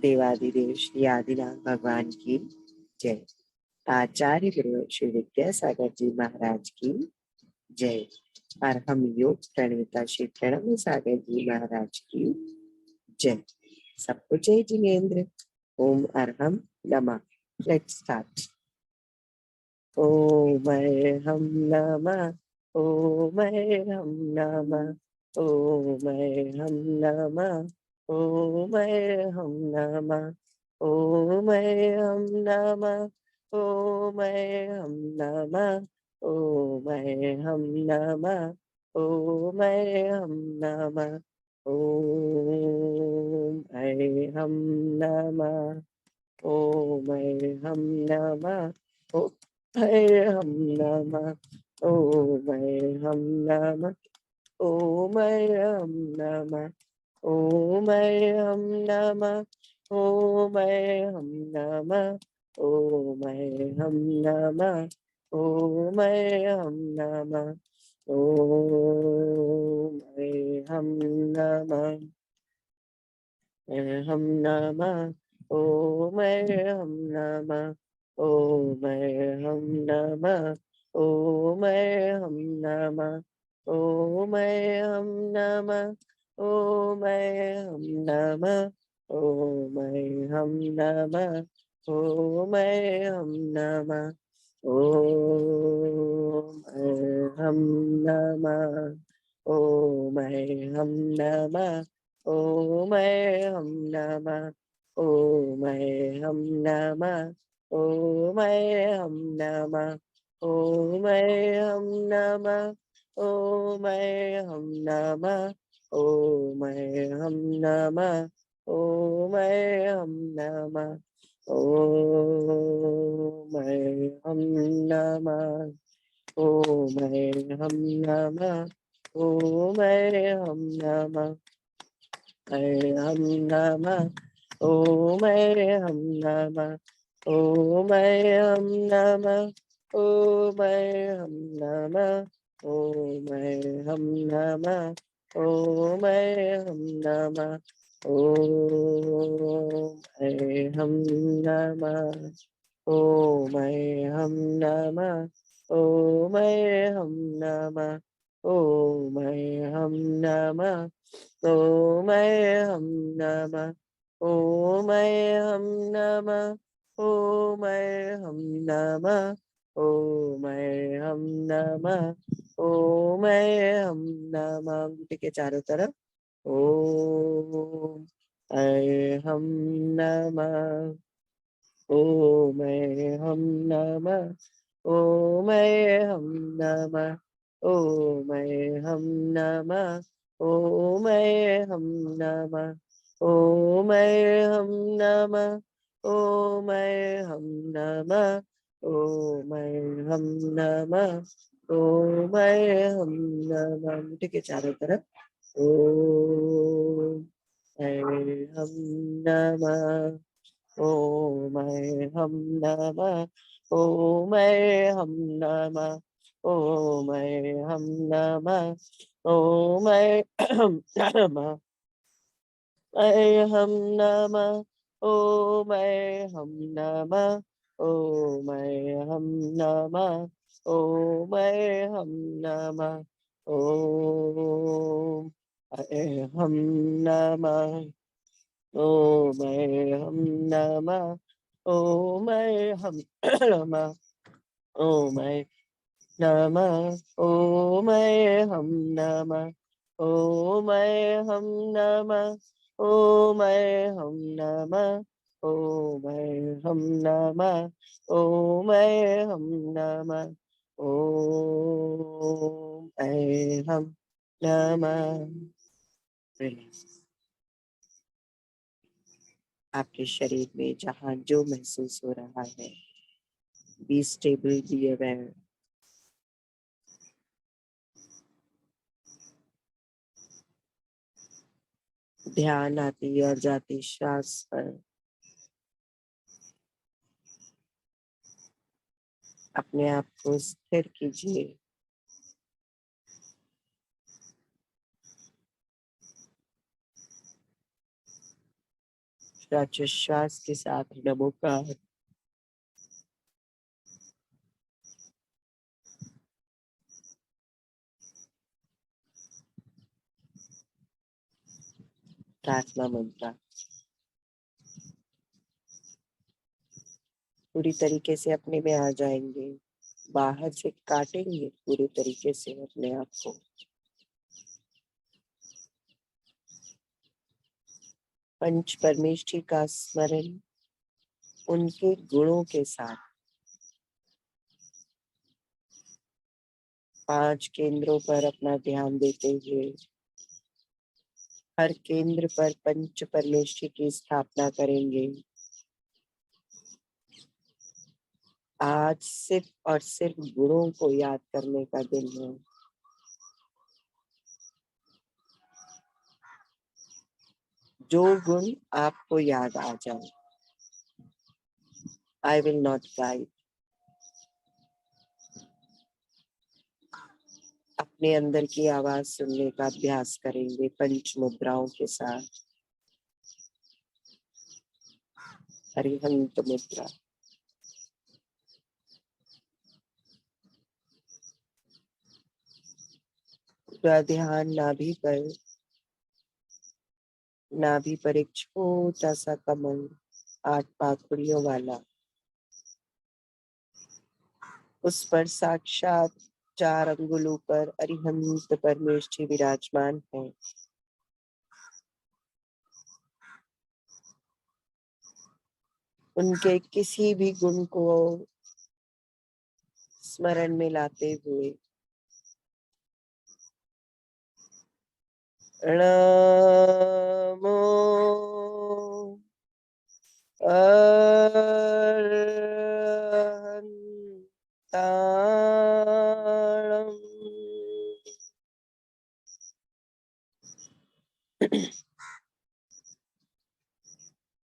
देवादिदेव श्री आदिनाथ भगवान की जय। आचार्य गुरु श्री विद्यासागर जी महाराज की जय। और हम योग प्रणेता श्री प्रणव सागर जी महाराज की जय। सबको जय जिनेन्द्र। ओम अरहम नमः। Let's start. ओम अरहम नमः। ओम अरहम नमः। ओम अरहम नमः। ओम अरहम नमः। ओम अरहम नमः। ओम अरहम नमः। ओम अरहम नमः। ओम अरहम नमः। ओम अरहम नमः। ओम अरहम नमः। हम नमः। ओम हम नमः। ओम हम नमः। ओम हम नमः। ओम हम नमः। ओम हम नमः। ओम हम नमः। ओम हम नमः। हम नमः। ओम हम नमः। ओम हम नमः। ओम हम नमः। ओम हम नमः। ओम हम नमः। ओम हम नमः। ओम हम नमः। ओम हम नमः। ओम हम नमः। ओम हम नमः। ओम हम नमः। ओम हम नमः। ओम हम नमः। ओम हम नमः। ओम हम नमः। ओम हम नमः। ओम हम नमः। ओम हम नमः। ओम हम नमः। हम नमः। ओम हम नमः। ओम हम नमः। ओम हम नमः। ओम हम नमः। ओम हम नमः। ओम हम नमः। ओम हम नमः। ओम हम नमः। ओम हम नमः। ओम हम नमः। ओम हम नमः। ओम हम नमः। ओम हम नमः। ओम हम नमः। अंगूठे के चारों तरफ ओम हम नमः। ओम हम नमः। ओम हम नमः। ओम हम नमः। ओम हम नमः। ओम हम नमः। ओम हम नमः। ओम हम नमः। ओम हम नमः। मुट्ठी के चारों तरफ ओम हम नमः। ओम हम नमः। ओम हम नमः। ओम हम नमः। ओम हम नमः। हम नमः। ओम हम नमः। ओम हम नमः। ओम हम नमः। ओम हम नमः। ओम हम नमः। ओम हम नमः। ओम नमः। ओम हम नमः। ओम हम नमः। ओम हम नमः। ओम हम नमः। ओम हम नमः। ओम हम नमः। आपके शरीर में जहाँ जो महसूस हो रहा है, बी स्टेबल, बी अवेयर। ध्यान आती और जाती श्वास पर अपने आप को स्थिर कीजिए। प्राचोश्वास के साथ नमोकार। प्रार्थना मंत्र पूरी तरीके से अपने में आ जाएंगे, बाहर से काटेंगे पूरी तरीके से अपने आप को। पंच परमेष्ठी का स्मरण उनके गुणों के साथ 5 केंद्रों पर अपना ध्यान देते हुए हर केंद्र पर पंच परमेष्ठी की स्थापना करेंगे। आज सिर्फ और सिर्फ गुणों को याद करने का दिन है। जो गुण आपको याद आ जाए। I will not guide. अपने अंदर की आवाज सुनने का अभ्यास करेंगे पंच मुद्राओं के साथ। अरिहंत मुद्रा। पूरा ध्यान नाभि पर एक छोटा सा कमल 8 पाखुड़ियों वाला, उस पर साक्षात 4 अंगुलों पर अरिहंत परमेष्ठी विराजमान है। उनके किसी भी गुण को स्मरण में लाते हुए नमो अरहंताणं।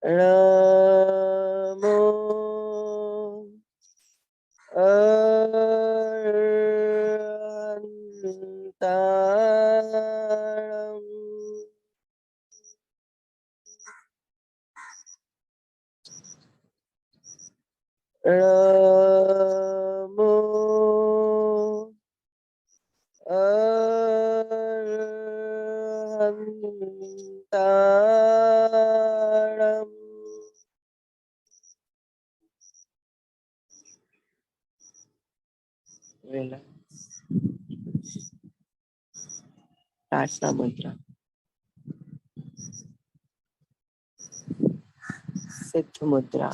नमो अरहंताणं। नमो अरहंताणं। प्रार्थना मुद्रा। सिद्ध मुद्रा।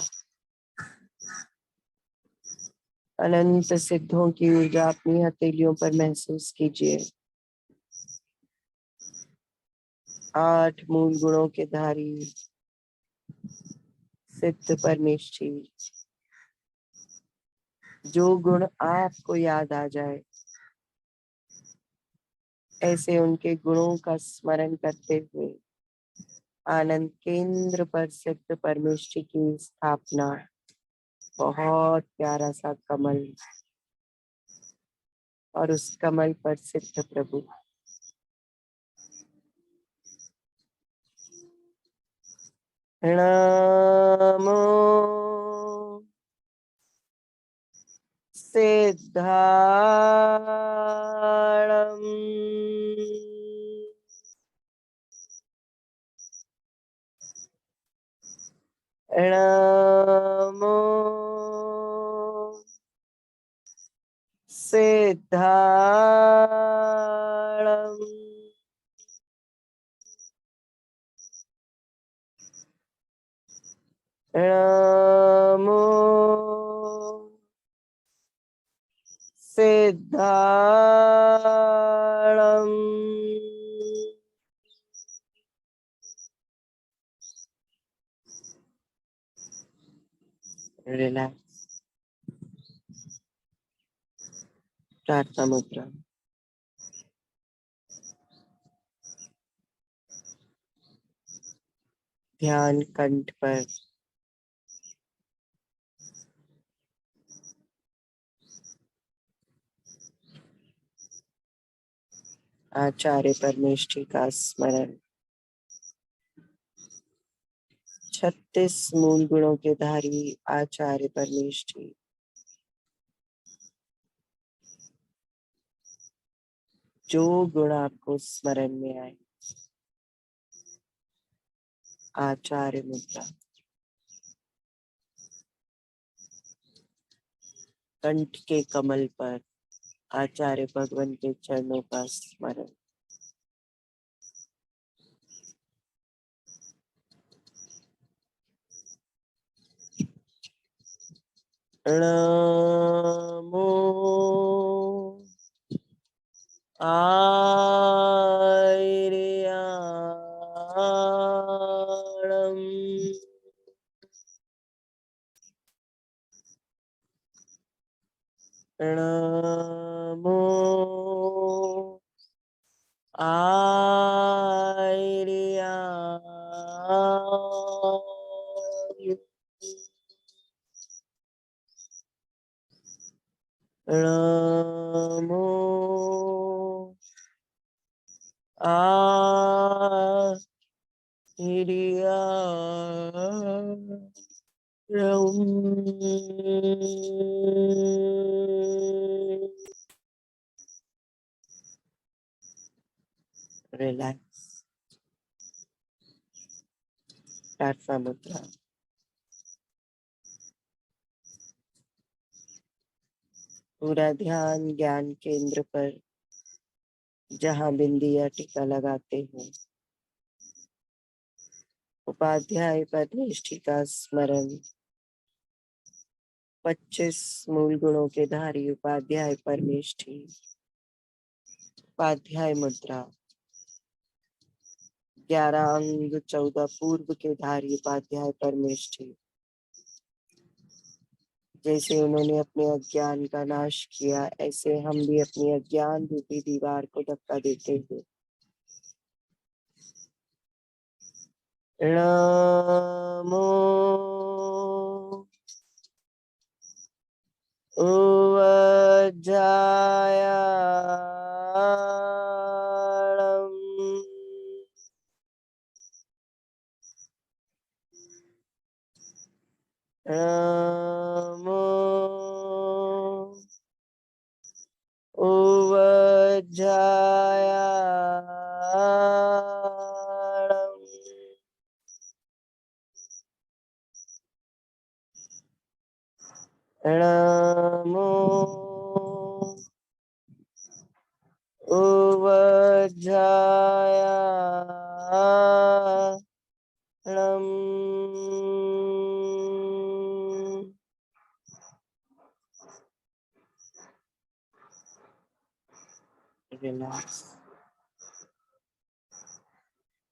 अनंत सिद्धों की ऊर्जा अपनी हथेलियों पर महसूस कीजिए। 8 मूल गुणों के धारी सिद्ध परमेष्ठी। जो गुण आपको याद आ जाए, ऐसे उनके गुणों का स्मरण करते हुए आनंद केंद्र पर सिद्ध परमेष्ठी की स्थापना। बहुत प्यारा सा कमल और उस कमल पर सिद्ध प्रभु। नमो सिद्धाणं। नमो सिद्धाणं। नमो सिद्धाणं। रिलैक्स। प्रार्थना मुद्रा। ध्यान कंठ पर। आचार्य परमेष्ठी का स्मरण। 36 मूल गुणों के धारी आचार्य परमेष्ठी, जो गुण आपको स्मरण में आए, आचार्य मुद्रा, कंठ के कमल पर आचार्य भगवान के चरणों का स्मरण। नमो आर्याणं नमो आर्याय नमो रिलैक्स, प्लेटफॉर्म मुद्रा। पूरा ध्यान ज्ञान केंद्र पर, जहां बिंदी या टीका लगाते हैं, उपाध्याय परमेष्ठी का स्मरण। 25 मूल गुणों के धारी उपाध्याय परमेष्ठी, उपाध्याय मुद्रा। 11 अंग 14 पूर्व के धारी उपाध्याय परमेष्ठी। जैसे उन्होंने अपने अज्ञान का नाश किया, ऐसे हम भी अपनी अज्ञान रूपी दीवार को धक्का देते हुए नमो उवज्जायाणं नमो उवज्जायाणं नमो उवज्जायाणं रिलैक्स,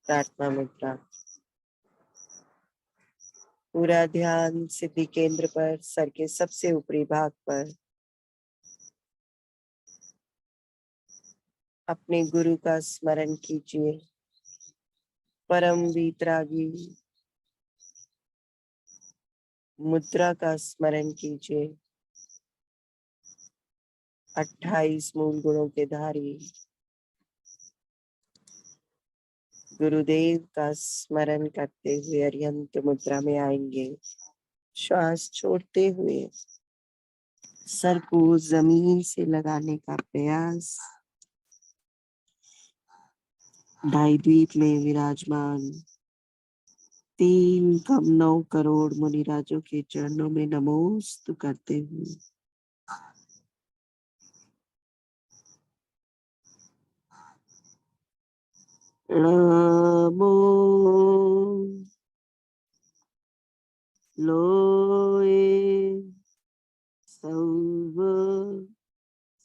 प्रार्थना मुद्रा। पूरा ध्यान सिद्धि केंद्र पर, सर के सबसे ऊपरी भाग पर अपने गुरु का स्मरण कीजिए। परम वीतरागी मुद्रा का स्मरण कीजिए। 28 मूल गुणों के धारी गुरुदेव का स्मरण करते हुए अर्यंत मुद्रा में आएंगे। श्वास छोड़ते हुए सर को जमीन से लगाने का प्रयास। ढाई द्वीप में विराजमान 3.9 करोड़ मुनिराजों के चरणों में नमोस्तु करते हुए नमो लोए सौव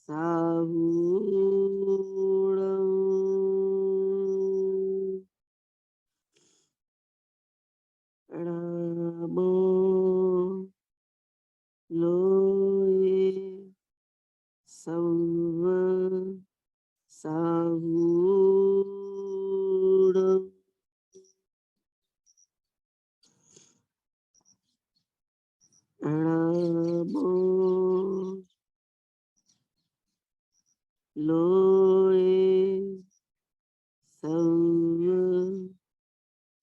साहूणं नमो लोए सौव साहूणं नमो लोए सौव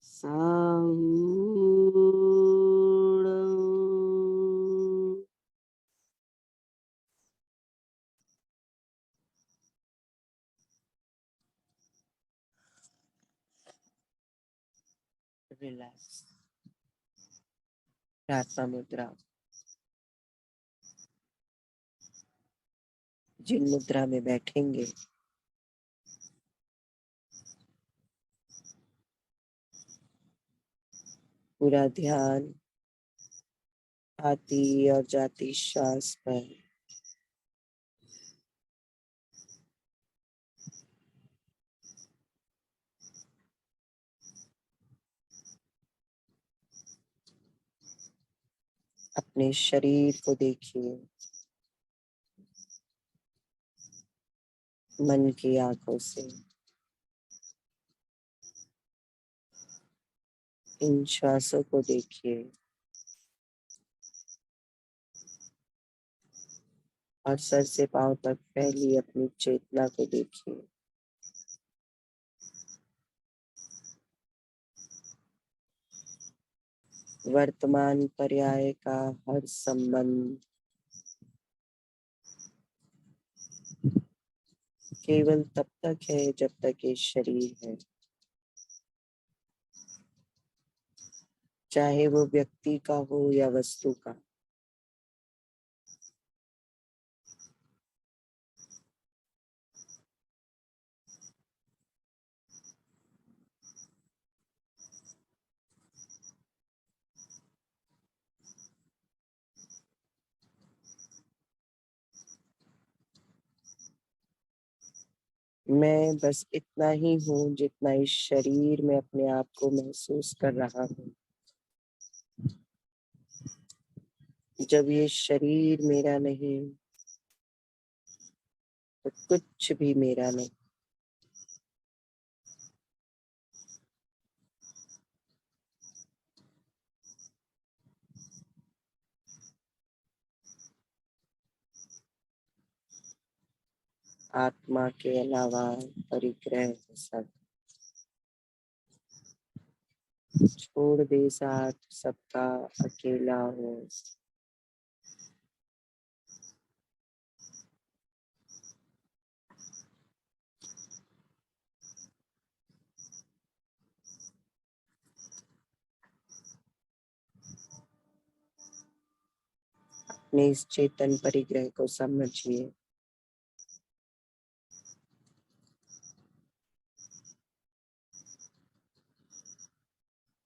साहूणं रिलैक्स। प्रार्थना मुद्रा। जिन मुद्रा में बैठेंगे पूरा ध्यान आती और जाती श्वास पर। अपने शरीर को देखिए, मन की आंखों से। इन श्वासों को देखिए और सर से पांव तक फैली अपनी चेतना को देखिए। वर्तमान पर्याय का हर संबंध केवल तब तक है जब तक ये शरीर है, चाहे वो व्यक्ति का हो या वस्तु का। मैं बस इतना ही हूँ जितना इस शरीर में अपने आप को महसूस कर रहा हूँ। जब ये शरीर मेरा नहीं तो कुछ भी मेरा नहीं। आत्मा के अलावा परिग्रह सब छोड़ दे, साथ सबका अकेला हो। अपने इस चेतन परिग्रह को समझिए।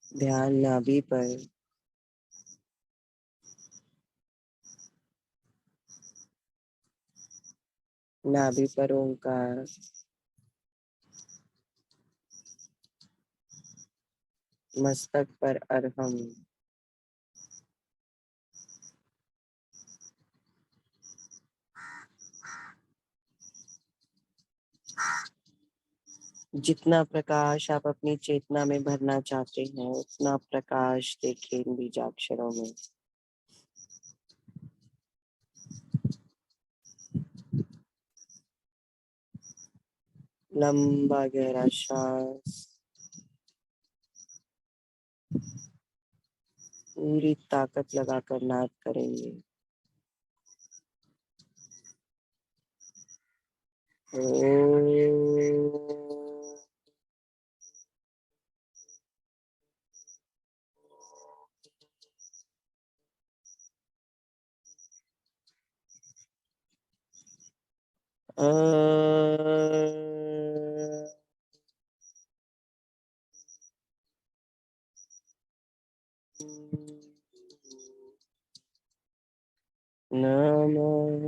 ध्यान नाभि पर, नाभि पर ओंकार, मस्तक पर अरहम, जितना प्रकाश आप अपनी चेतना में भरना चाहते हैं उतना प्रकाश देखिए इन बीजाक्षरों में। लंबा गहरा श्वास, पूरी ताकत लगाकर नाद करेंगे। नमः।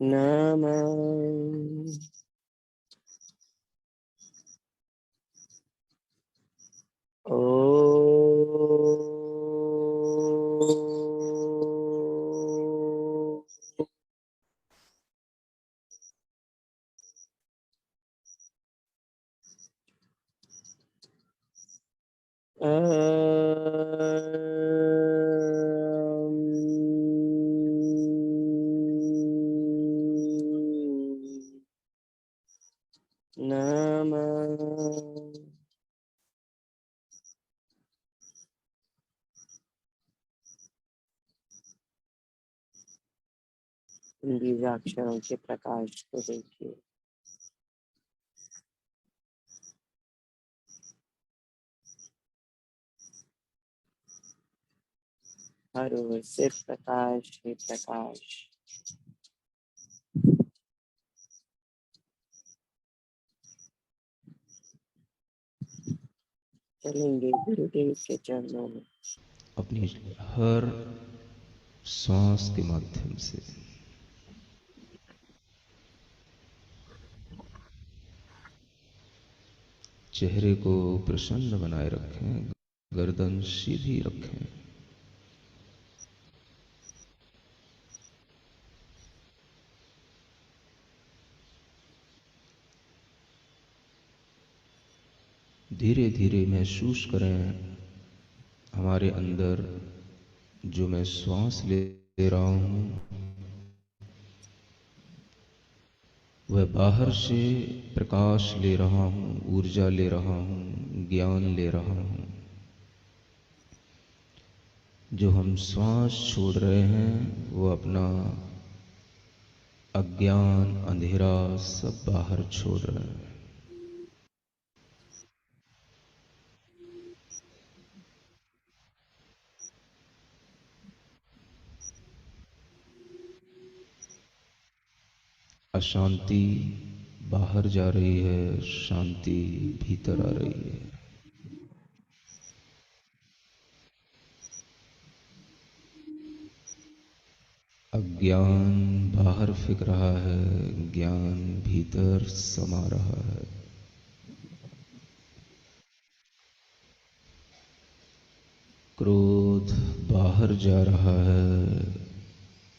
नमः। नमः इन बीजाक्षरों के प्रकाश को देखिए। हर ओर सिर्फ प्रकाश ही प्रकाश। चलेंगे गुरुदेव के चरणों में। अपनी हर सांस के माध्यम से चेहरे को प्रसन्न बनाए रखें, गर्दन सीधी रखें। धीरे धीरे महसूस करें हमारे अंदर जो मैं श्वास ले रहा हूं वह बाहर से प्रकाश ले रहा हूं, ऊर्जा ले रहा हूं, ज्ञान ले रहा हूं। जो हम श्वास छोड़ रहे हैं वो अपना अज्ञान, अंधेरा सब बाहर छोड़ रहे हैं। अशांति बाहर जा रही है, शांति भीतर आ रही है। अज्ञान बाहर फेंक रहा है, ज्ञान भीतर समा रहा है। क्रोध बाहर जा रहा है,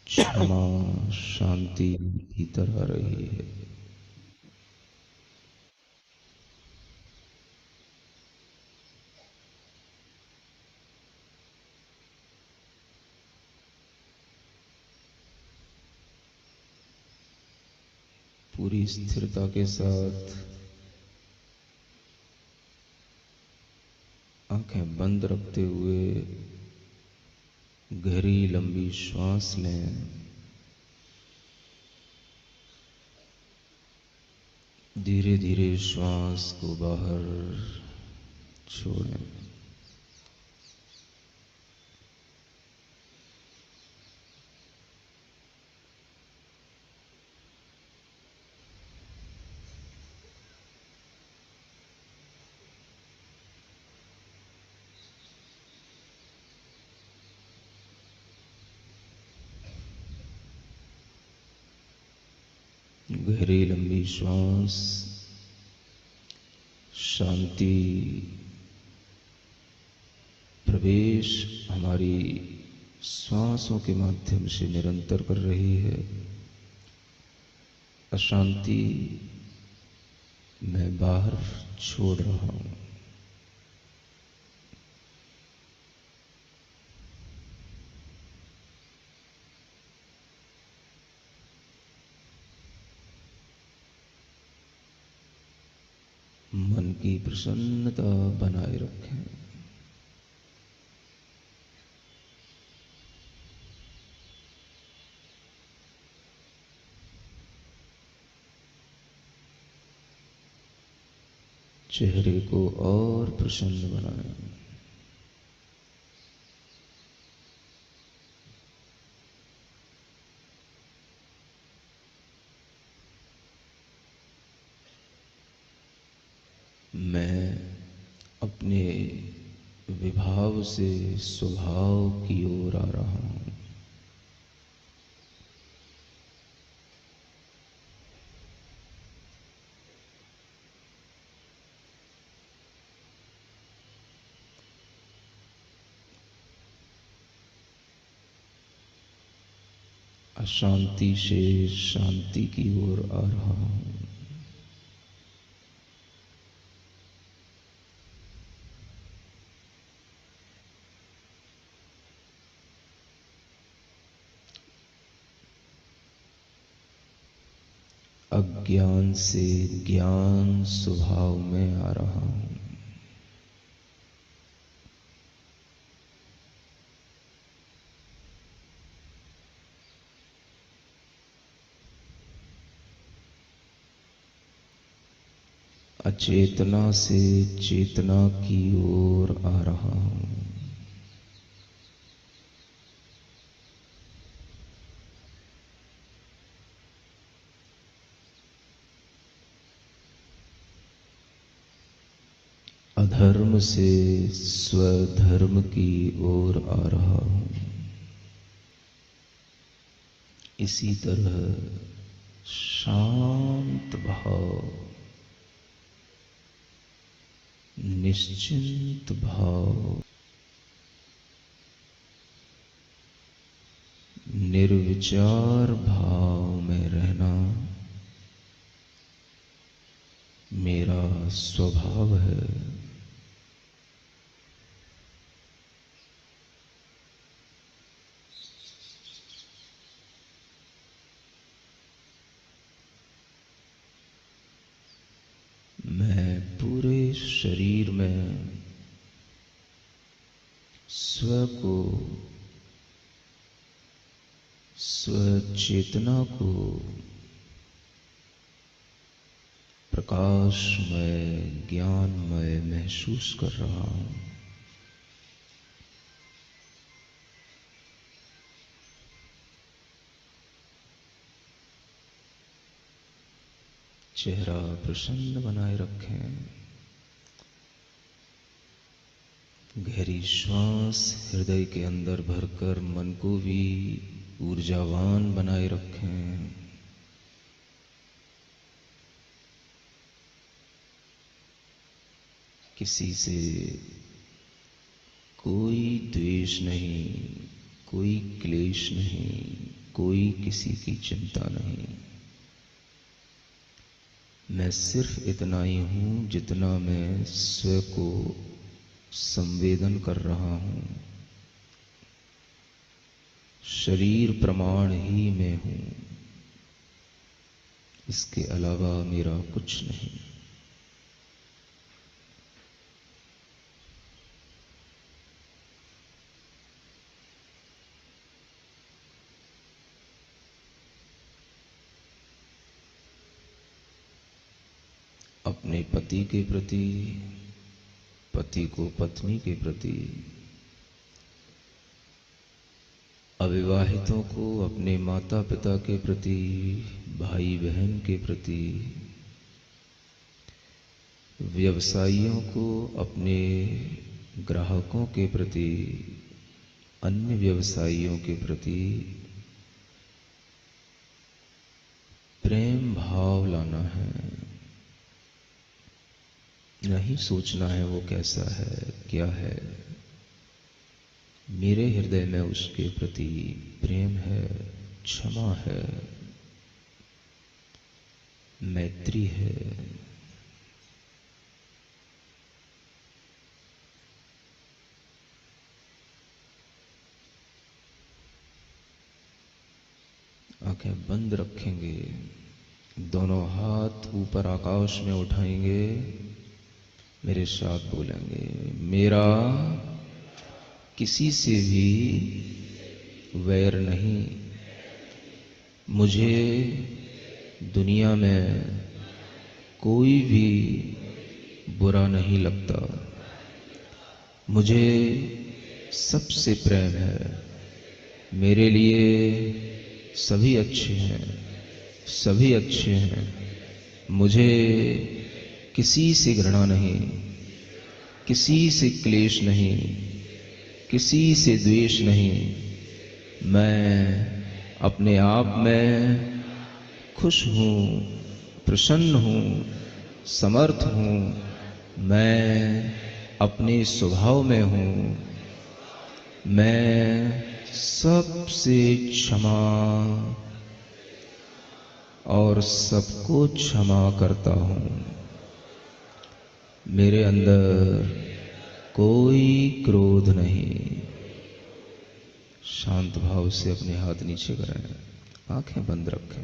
क्षमा, शांति भीतर आ रही है। पूरी स्थिरता के साथ आंखें बंद रखते हुए गहरी लंबी श्वास लें। धीरे धीरे श्वास को बाहर छोड़ें। गहरी लंबी श्वास शांति प्रवेश हमारी श्वासों के माध्यम से निरंतर कर रही है। अशांति मैं बाहर छोड़ रहा हूं। मन की प्रसन्नता बनाए रखें। चेहरे को और प्रसन्न बनाएं। मैं अपने विभाव से स्वभाव की ओर आ रहा हूं। अशांति से शांति की ओर आ रहा हूं। अज्ञान से ज्ञान स्वभाव में आ रहा हूं। अचेतना से चेतना की ओर आ रहा हूं। अधर्म से स्वधर्म की ओर आ रहा हूं। इसी तरह शांत भाव, निश्चिंत भाव, निर्विचार भाव में रहना मेरा स्वभाव है। मैं पूरे शरीर में स्व को, स्वचेतना को प्रकाशमय, ज्ञानमय महसूस कर रहा हूं। चेहरा प्रसन्न बनाए रखें। गहरी श्वास हृदय के अंदर भरकर मन को भी ऊर्जावान बनाए रखें। किसी से कोई द्वेष नहीं, कोई क्लेश नहीं, कोई किसी की चिंता नहीं। मैं सिर्फ इतना ही हूं जितना मैं स्व को संवेदन कर रहा हूं। शरीर प्रमाण ही मैं हूं, इसके अलावा मेरा कुछ नहीं। अपने पति के प्रति, पति को पत्नी के प्रति, अविवाहितों को अपने माता पिता के प्रति, भाई बहन के प्रति, व्यवसायियों को अपने ग्राहकों के प्रति, अन्य व्यवसायियों के प्रति प्रेम भाव लाना है। नहीं सोचना है वो कैसा है, क्या है। मेरे हृदय में उसके प्रति प्रेम है, क्षमा है, मैत्री है। आंखें बंद रखेंगे, दोनों हाथ ऊपर आकाश में उठाएंगे, मेरे साथ बोलेंगे, मेरा किसी से भी वैर नहीं। मुझे दुनिया में कोई भी बुरा नहीं लगता। मुझे सबसे प्रेम है। मेरे लिए सभी अच्छे हैं, सभी अच्छे हैं। मुझे किसी से घृणा नहीं, किसी से क्लेश नहीं, किसी से द्वेष नहीं। मैं अपने आप में खुश हूँ, प्रसन्न हूँ, समर्थ हूँ। मैं अपने स्वभाव में हूँ। मैं सबसे क्षमा और सबको क्षमा करता हूँ। मेरे अंदर कोई क्रोध नहीं। शांत भाव से अपने हाथ नीचे करें, आंखें बंद रखें।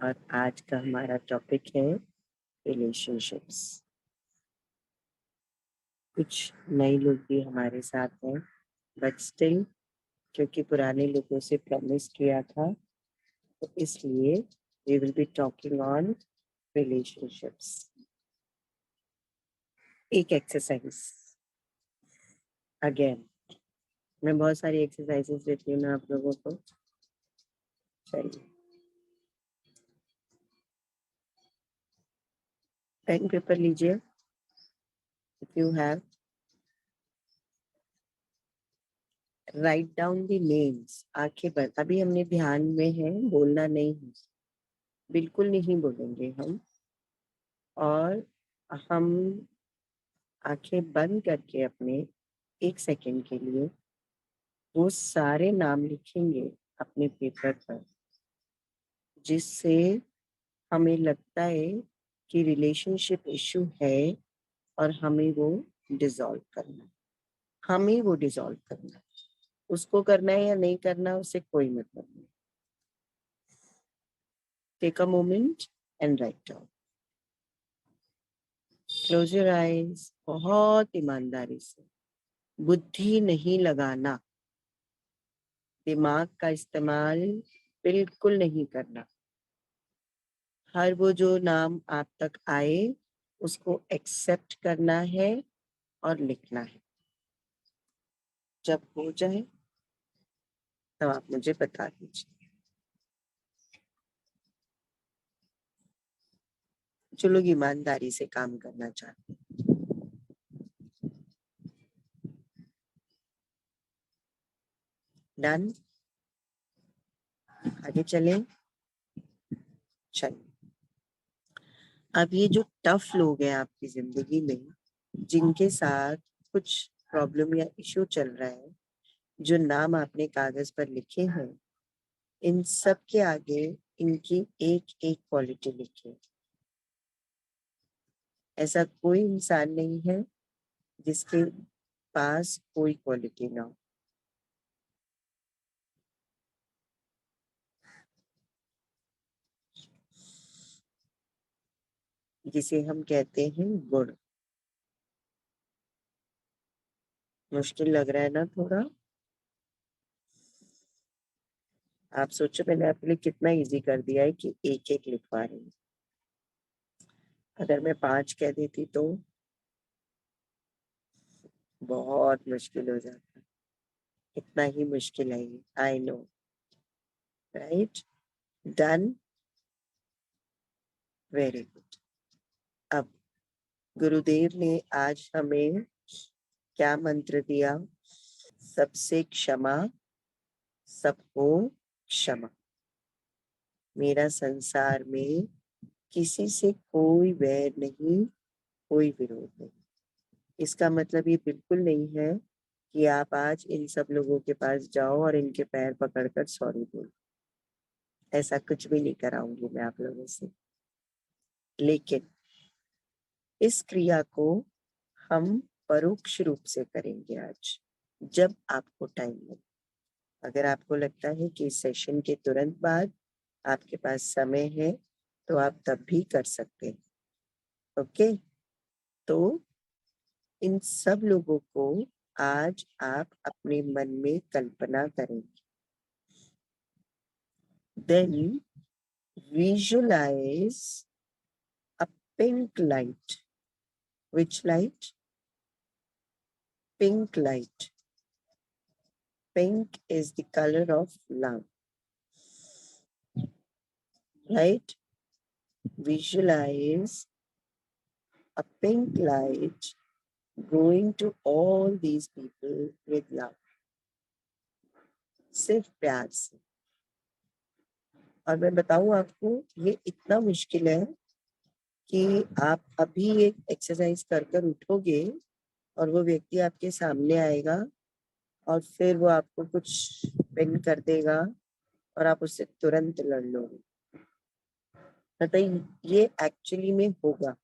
और आज का हमारा टॉपिक है रिलेशनशिप्स। कुछ नए लोग भी हमारे साथ हैं, बट स्टिल क्योंकि पुराने लोगों से प्रॉमिस किया था, तो इसलिए we will be talking on relationships. एक एक्सरसाइज अगेन, मैं बहुत सारी एक्सरसाइजेस देती हूँ ना आप लोगों को। चलिए, पेन पेपर लीजिए if you have, write down the names. आंखें बंद, अभी हमने ध्यान में है, बोलना नहीं है, बिल्कुल नहीं बोलेंगे हम। और हम आंखें बंद करके अपने 1 सेकंड के लिए वो सारे नाम लिखेंगे अपने पेपर पर, जिससे हमें लगता है कि रिलेशनशिप इशू है और हमें वो डिसॉल्व करना है। हमें वो डिसॉल्व करना है, उसको करना है या नहीं करना उससे कोई मतलब नहीं। Take a moment and write down. Close your eyes, बहुत ईमानदारी से, बुद्धि नहीं लगाना, दिमाग का इस्तेमाल बिल्कुल नहीं करना। हर वो जो नाम आप तक आए उसको एक्सेप्ट करना है और लिखना है। जब हो जाए तब आप मुझे बता दीजिए। जो लोग ईमानदारी से काम करना चाहते हैं, डन। आगे चले। चलिए, अब ये जो टफ लोग हैं आपकी जिंदगी में, जिनके साथ कुछ प्रॉब्लम या इशू चल रहा है, जो नाम आपने कागज पर लिखे हैं, इन सब के आगे इनकी एक एक क्वालिटी लिखिए। ऐसा कोई इंसान नहीं है जिसके पास कोई क्वालिटी ना हो। जिसे हम कहते हैं गुण। मुश्किल लग रहा है ना थोड़ा? आप सोचो मैंने आपके लिए कितना इजी कर दिया है कि एक एक लिखवा रही हूँ। अगर मैं 5 कह देती तो बहुत मुश्किल हो जाता। इतना ही मुश्किल है ये, I know, right? Done, very good. अब गुरुदेव ने आज हमें क्या मंत्र दिया? सबसे क्षमा, सबको क्षमा। मेरा संसार में किसी से कोई वैर नहीं, कोई विरोध नहीं। इसका मतलब ये बिल्कुल नहीं है कि आप आज इन सब लोगों के पास जाओ और इनके पैर पकड़कर सॉरी बोलो। ऐसा कुछ भी नहीं कराऊंगी मैं आप लोगों से। लेकिन इस क्रिया को हम परोक्ष रूप से करेंगे आज, जब आपको टाइम लगे। अगर आपको लगता है कि इस सेशन के तुरंत बाद आपके पास समय है तो आप तब भी कर सकते हैं। ओके, तो इन सब लोगों को आज आप अपने मन में कल्पना करेंगे। Then visualize a pink light. Which light? Pink light. Pink is the color of love. Right? Visualize a pink light going to all these people with love. सिर्फ प्यार से। और मैं बताऊं आपको, ये इतना मुश्किल है कि आप अभी एक एक्सरसाइज कर कर उठोगे और वो व्यक्ति आपके सामने आएगा और फिर वो आपको कुछ पिन कर देगा और आप उससे तुरंत लड़ लोगे। मतलब ये एक्चुअली में होगा,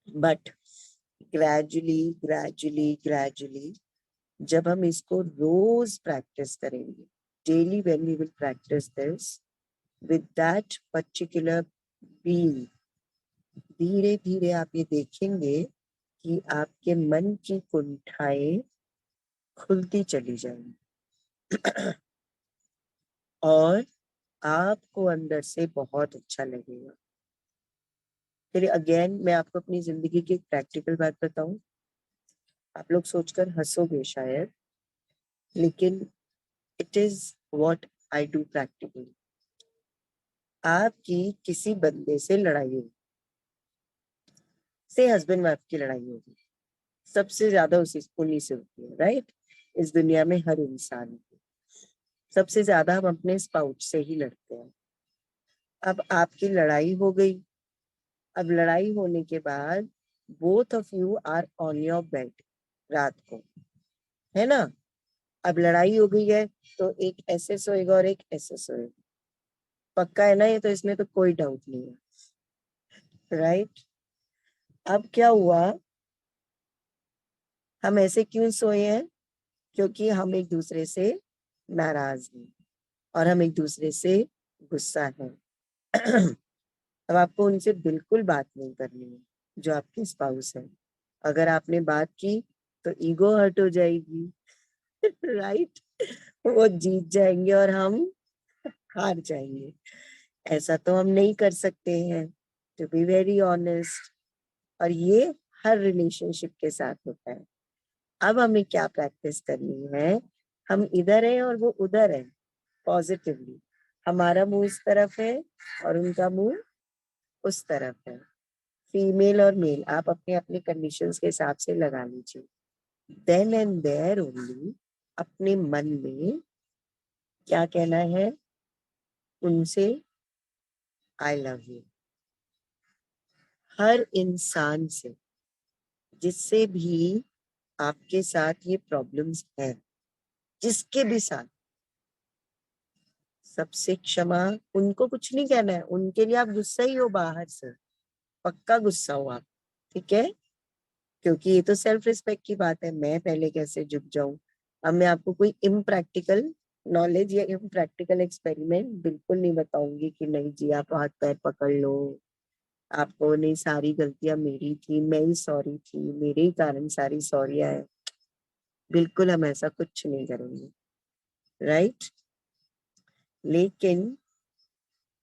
बट ग्रेजुअली ग्रेजुअली ग्रेजुअली जब हम इसको रोज प्रैक्टिस करेंगे, daily when we will practice this, with that particular being, धीरे धीरे आप ये देखेंगे कि आपके मन की कुंठाएं खुलती चली जाएंगी और आपको अंदर से बहुत अच्छा लगेगा। फिर अगेन मैं आपको अपनी जिंदगी की एक प्रैक्टिकल बात बताऊं, आप लोग सोचकर हंसोगे शायद, लेकिन it is what I do practically. आपकी किसी बंदे से लड़ाई होगी, से हस्बैंड वाइफ की लड़ाई होगी, सबसे ज्यादा उन्हीं से होती है, राइट? इस दुनिया में हर इंसान की सबसे ज्यादा हम अपने स्पाउस से ही लड़ते हैं। अब आपकी लड़ाई हो गई, अब लड़ाई होने के बाद both of you are on your bed रात को, है ना? अब लड़ाई हो गई है तो एक ऐसे सोएगा और एक ऐसे सोएगा, पक्का है ना? ये तो इसमें तो कोई डाउट नहीं है, राइट? अब क्या हुआ, हम ऐसे क्यों सोए हैं? क्योंकि हम एक दूसरे से नाराज हैं और हम एक दूसरे से गुस्सा है। अब आपको उनसे बिल्कुल बात नहीं करनी है, जो आपके स्पाउस है। अगर आपने बात की तो ईगो हर्ट हो जाएगी, राइट? वो जीत जाएंगे और हम हार जाएंगे। ऐसा तो हम नहीं कर सकते हैं, टू बी वेरी ऑनेस्ट। और ये हर रिलेशनशिप के साथ होता है। अब हमें क्या प्रैक्टिस करनी है, हम इधर हैं और वो उधर है, पॉजिटिवली। हमारा मुंह इस तरफ है और उनका मुंह उस तरफ है, फीमेल और मेल, आप अपने अपने कंडीशंस के हिसाब से लगा लीजिए। देन एंड देयर ओनली अपने मन में क्या कहना है उनसे, आई लव यू। हर इंसान से जिससे भी आपके साथ ये प्रॉब्लम्स है, जिसके भी साथ, सबसे क्षमा। उनको कुछ नहीं कहना है, उनके लिए आप गुस्सा ही हो, बाहर से पक्का गुस्सा हो आप, ठीक है? क्योंकि ये तो सेल्फ रिस्पेक्ट की बात है, मैं पहले कैसे झुक जाऊं। अब मैं आपको कोई इम्प्रैक्टिकल नॉलेज या इम्प्रैक्टिकल एक्सपेरिमेंट बिल्कुल नहीं बताऊंगी कि नहीं जी आप हाथ पैर पकड़ लो, आपको नहीं, सारी गलतियां मेरी थी, मैं ही सॉरी थी, मेरे ही कारण सारी सॉरियां है। बिल्कुल हम ऐसा कुछ नहीं करेंगे, राइट? लेकिन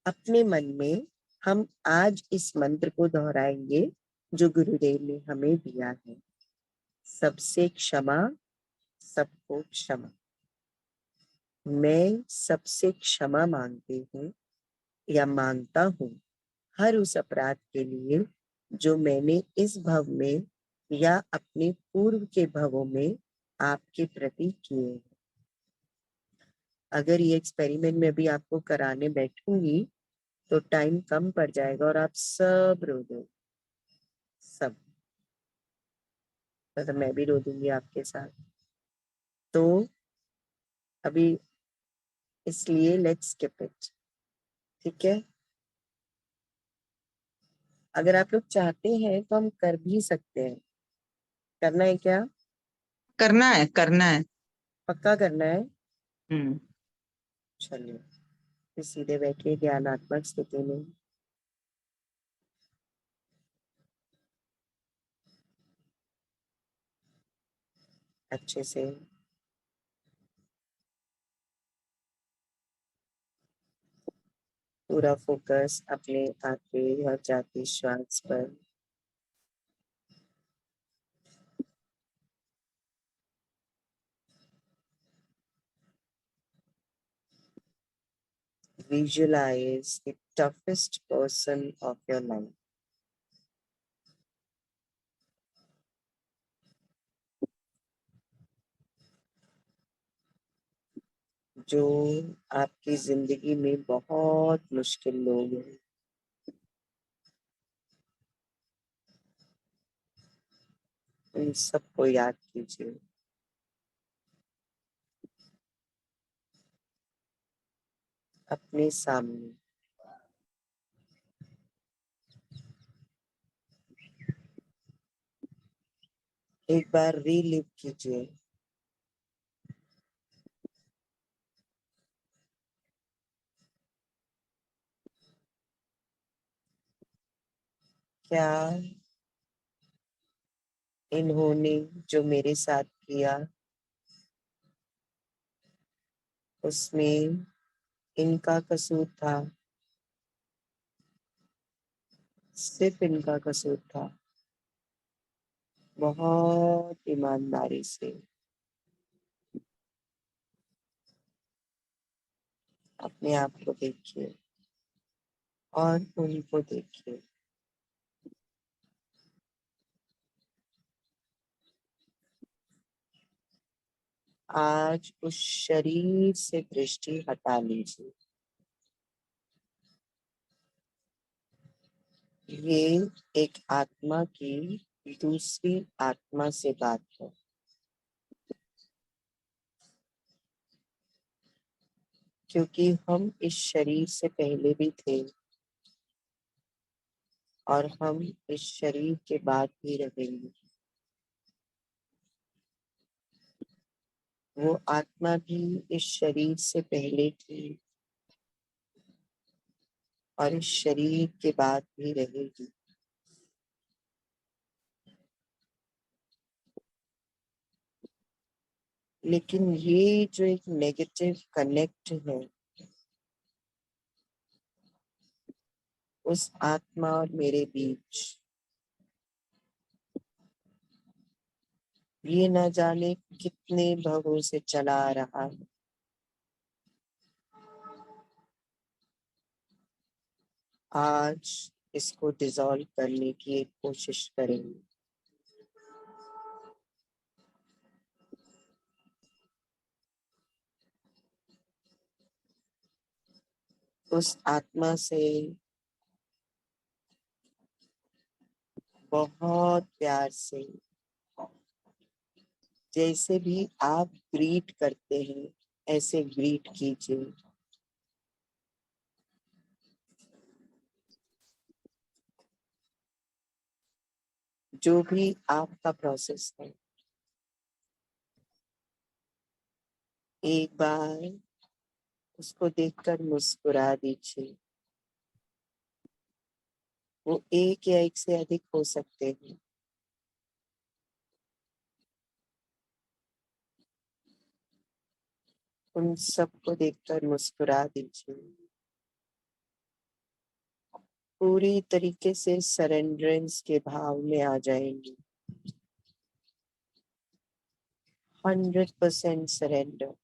अपने मन में हम आज इस मंत्र को दोहराएंगे जो गुरुदेव ने हमें दिया है, सबसे क्षमा, सबको क्षमा। मैं सबसे क्षमा मांगती हूँ या मांगता हूँ हर उस अपराध के लिए जो मैंने इस भव में या अपने पूर्व के भवों में आपके प्रति किए हैं। अगर ये एक्सपेरिमेंट में भी आपको कराने बैठूंगी तो टाइम कम पड़ जाएगा और आप सब रो दो, सब, मतलब मैं भी रो दूंगी आपके साथ। तो अभी इसलिए लेट्स स्किप इट, ठीक है? अगर आप लोग चाहते हैं तो हम कर भी सकते हैं। करना है क्या? करना है, करना है। पक्का करना है? हम्म। चलिए फिर सीधे बैठिए ध्यानात्मक स्थिति में। अच्छे से पूरा फोकस अपने आते और जाते श्वास पर। Visualize the toughest person of your life. जो आपकी जिंदगी में बहुत मुश्किल लोग हैं, उन सबको याद कीजिए। अपने सामने एक बार रीलिव कीजिए क्या इन्होंने जो मेरे साथ किया उसमें इनका कसूर था? सिर्फ इनका कसूर था। बहुत ईमानदारी से अपने आप को देखिए और उनको देखिए। आज उस शरीर से दृष्टि हटा लीजिए। ये एक आत्मा की दूसरी आत्मा से बात है। क्योंकि हम इस शरीर से पहले भी थे और हम इस शरीर के बाद भी रहेंगे। वो आत्मा भी इस शरीर से पहले थी और इस शरीर के बाद भी रहेगी। लेकिन ये जो एक नेगेटिव कनेक्ट है उस आत्मा और मेरे बीच, ये न जाने कितने भवों से चला आ रहा है। आज इसको डिसॉल्व करने की एक कोशिश करेंगे। उस आत्मा से बहुत प्यार से, जैसे भी आप ग्रीट करते हैं ऐसे ग्रीट कीजिए। जो भी आपका प्रोसेस है, एक बार उसको देखकर मुस्कुरा दीजिए। वो एक या एक से अधिक हो सकते हैं। उन सबको देखकर मुस्कुरा दीजिए। पूरी तरीके से सरेंडरेंस के भाव में आ जाएंगे। 100% सरेंडर।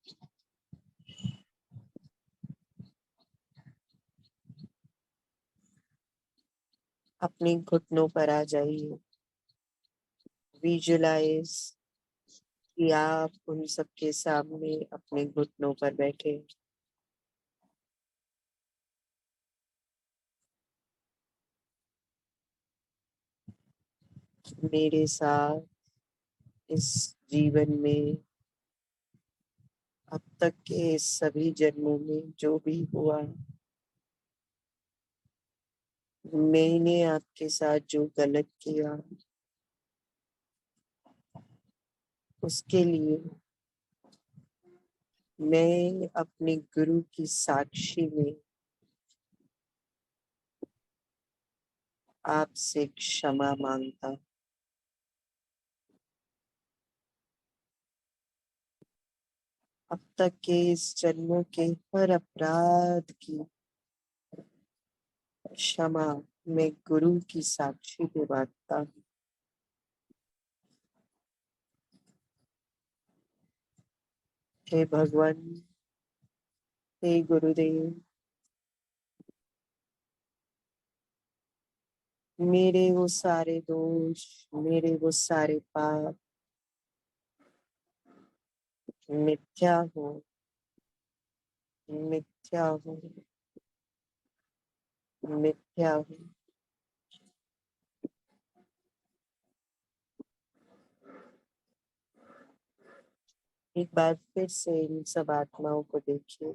अपने घुटनों पर आ जाइए। विजुलाइज कि आप उन सबके सामने अपने घुटनों पर बैठे। मेरे साथ इस जीवन में अब तक के सभी जन्मों में जो भी हुआ, मैंने आपके साथ जो गलत किया उसके लिए मैं अपने गुरु की साक्षी में आपसे क्षमा मांगता हूं। अब तक के इस जन्मों के हर अपराध की क्षमा मैं गुरु की साक्षी में मांगता हूँ। हे भगवान, हे गुरुदेव, मेरे वो सारे दोष, मेरे वो सारे पाप मिथ्या हो, मिथ्या हो, मिथ्या हो। एक बार फिर से इन सब आत्माओं को देखिए।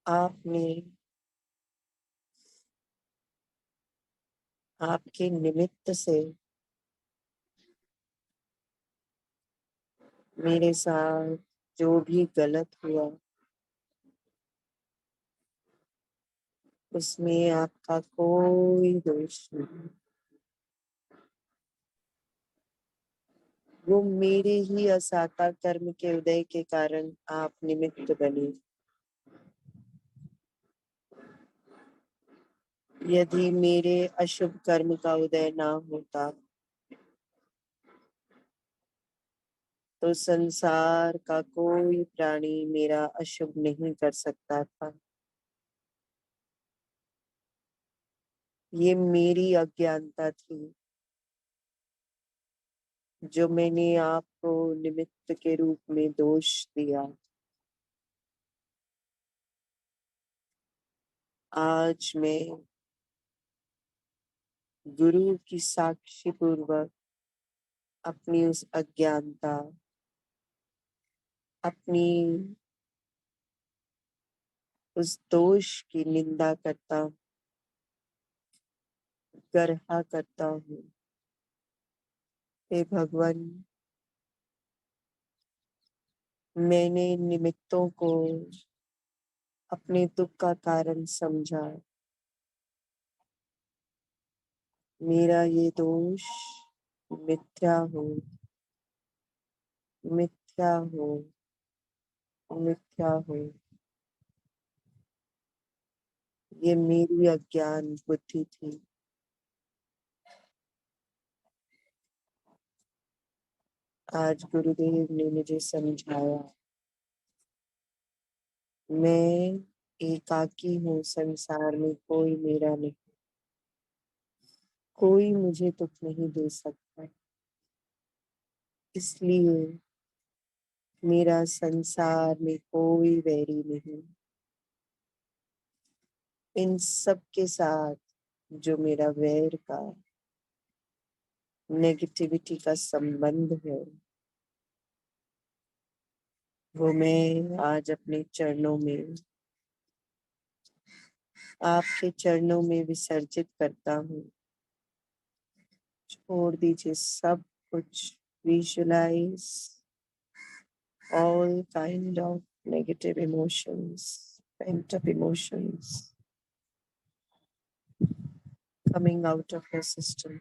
आपने आपके निमित्त से मेरे साथ जो भी गलत हुआ उसमें आपका कोई दोष नहीं। वो मेरे ही असाता कर्म के उदय के कारण आप निमित्त बने। यदि मेरे अशुभ कर्म का उदय ना होता तो संसार का कोई प्राणी मेरा अशुभ नहीं कर सकता था। ये मेरी अज्ञानता थी जो मैंने आपको निमित्त के रूप में दोष दिया। आज मैं गुरु की साक्षी पूर्वक अपनी उस अज्ञानता, अपनी उस दोष की निंदा करता हूँ, गर्हा करता हूँ। हे भगवान, मैंने निमित्तों को अपने दुख का कारण समझा। मेरा ये दोष मिथ्या हो, मिथ्या हो, मिथ्या हो। ये मेरी अज्ञान बुद्धि थी। आज गुरुदेव ने मुझे समझाया, मैं एकाकी हूँ, संसार में कोई मेरा नहीं, कोई मुझे दुख नहीं दे सकता। इसलिए मेरा संसार में कोई वैरी नहीं। इन सब के साथ जो मेरा वैर का, नेगेटिविटी का संबंध है, वो मैं आज अपने चरणों में, आपके चरणों में विसर्जित करता हूँ। छोड़ दीजिए सब कुछ। Visualize all kind of negative emotions, pent up emotions coming out of your system.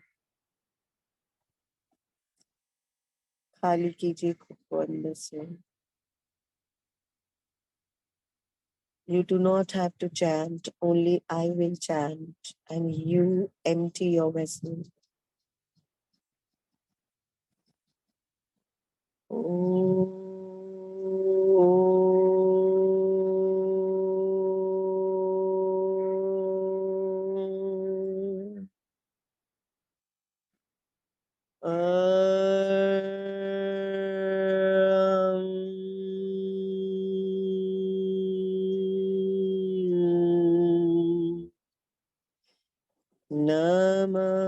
खाली कीजिए खुद को अंदर से। You do not have to chant, only I will chant and you empty your vessel. नमः।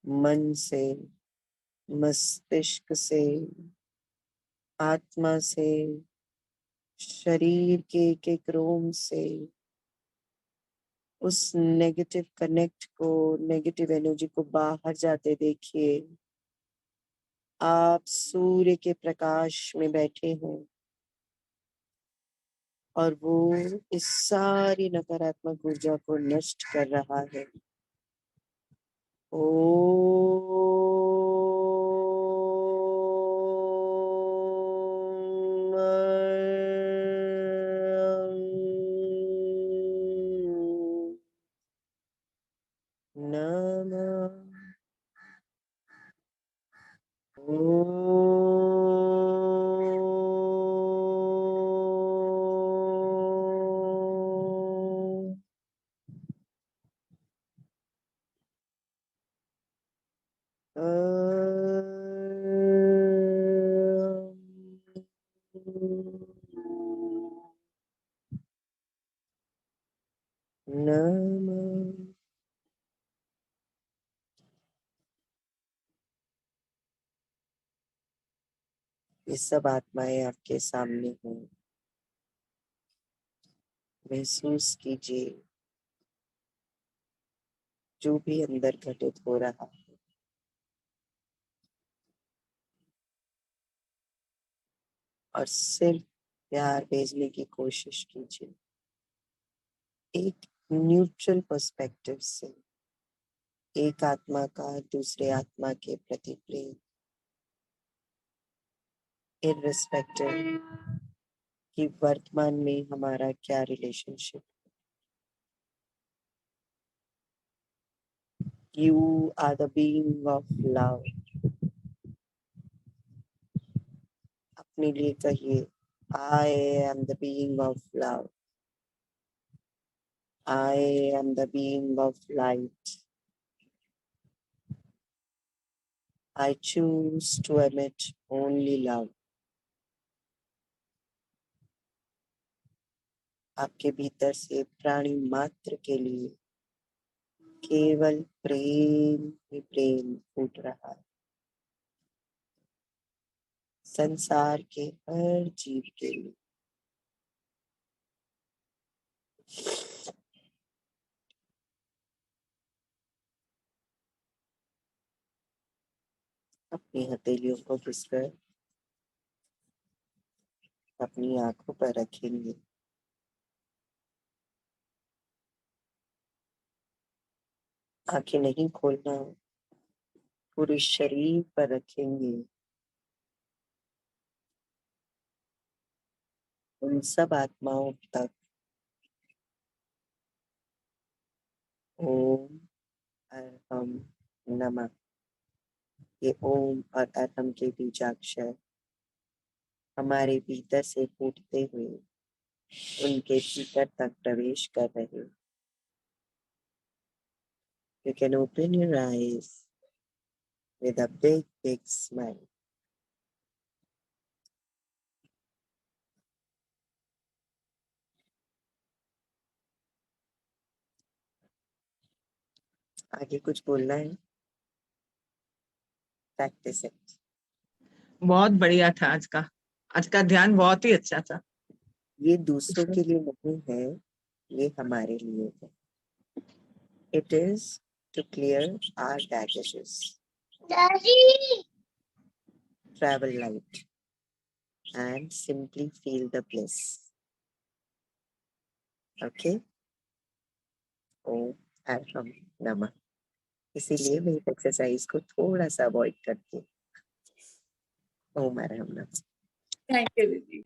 मन से, मस्तिष्क से, आत्मा से, शरीर के एक एक रोम से उस नेगेटिव कनेक्ट को, नेगेटिव एनर्जी को बाहर जाते देखिए। आप सूर्य के प्रकाश में बैठे हैं और वो इस सारी नकारात्मक ऊर्जा को नष्ट कर रहा है। नमः। नमः। ये सब आत्माएं आपके सामने हैं। महसूस कीजिए जो भी अंदर घटित हो रहा है। और सिर्फ प्यार भेजने की कोशिश कीजिए, एक न्यूट्रल पर्सपेक्टिव से, एक आत्मा का दूसरे आत्मा के प्रति प्रेम, इररिस्पेक्टिव कि वर्तमान में हमारा क्या relationship. You are the being of love. अपने लिए कहिए, I am the being of love. I am the being of light. I choose to emit only love. आपके भीतर से प्राणी मात्र के लिए केवल प्रेम ही प्रेम फूट रहा है। संसार के हर जीव के लिए अपनी हथेलियों को घिसकर अपनी आंखों पर रखेंगे। आंखें नहीं खोलना, पूरे शरीर पर रखेंगे। उन सब आत्माओं तक ओम अरहम नमः, ये ओम और अरहम के बीजाक्षर हमारे भीतर से फूटते हुए उनके भीतर तक प्रवेश कर रहे। You can open your eyes with a big smile. आगे कुछ बोलना है? Practice it. बहुत बढ़िया था आज का ध्यान बहुत ही अच्छा था। ये दूसरों के लिए नहीं है, ये हमारे लिए है। It is to clear our baggages. Travel light and simply feel the bliss. Okay? ओम अरहम नमः। इसीलिए मैं इस एक्सरसाइज को थोड़ा सा अवॉइड करती हूँ। ओम अरहम नमः। थैंक यू दीदी।